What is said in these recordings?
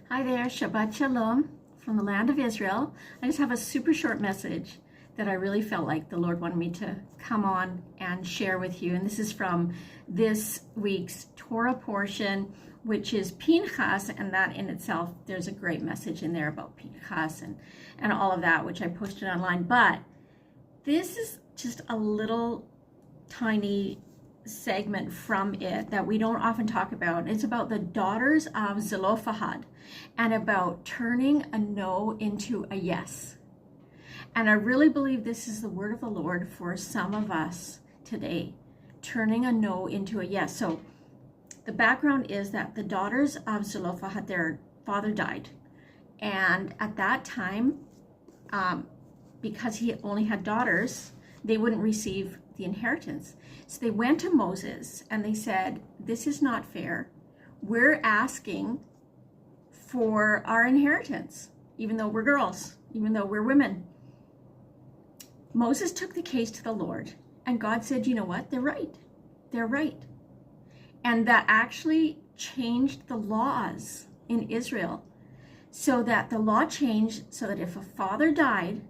Hi there, Shabbat Shalom from the land of Israel. I just have a super short message that I really felt like the Lord wanted me to come on and share with you. And this is from this week's Torah portion, which is Pinchas, and that in itself, there's a great message in there about Pinchas and all of that, which I posted online. But this is just a little tiny segment from it that we don't often talk about. It's about the daughters of Zelophehad and about turning a no into a yes. And I really believe this is the word of the Lord for some of us today, turning a no into a yes. So the background is that the daughters of Zelophehad, their father died. And at that time, because he only had daughters, they wouldn't receive the inheritance. So they went to Moses and they said, this is not fair. We're asking for our inheritance, even though we're girls, even though we're women. Moses took the case to the Lord, and God said, you know what? They're right. They're right. And that actually changed the laws in Israel, so that the law changed so that if a father died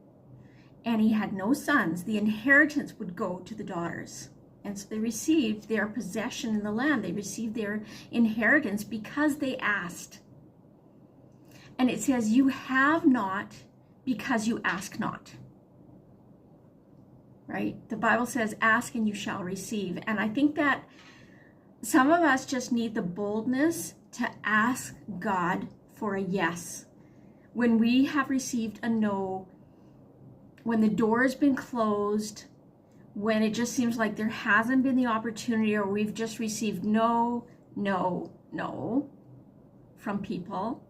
and he had no sons, the inheritance would go to the daughters. And so they received their possession in the land. They received their inheritance because they asked. And it says, you have not because you ask not. Right? The Bible says, ask and you shall receive. And I think that some of us just need the boldness to ask God for a yes. When we have received a no, when the door has been closed, when it just seems like there hasn't been the opportunity, or we've just received no from people,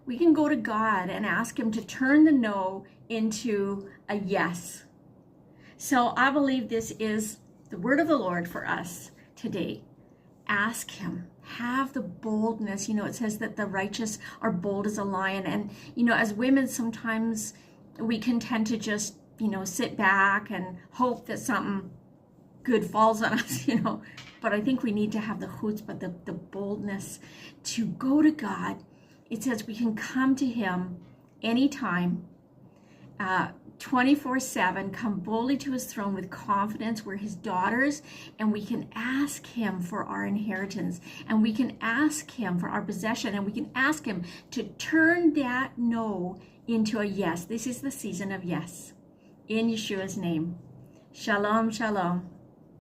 we can go to God and ask him to turn the no into a yes. So I believe this is the word of the Lord for us today. Ask him. Have the boldness. You know, it says that the righteous are bold as a lion. And, you know, as women, sometimes we can tend to just, sit back and hope that something good falls on us, But I think we need to have the chutzpah, the boldness to go to God. It says we can come to him anytime, 24/7, come boldly to his throne with confidence. We're his daughters, and we can ask him for our inheritance, and we can ask him for our possession, and we can ask him to turn that no into a yes. This is the season of yes. In Yeshua's name. Shalom, shalom.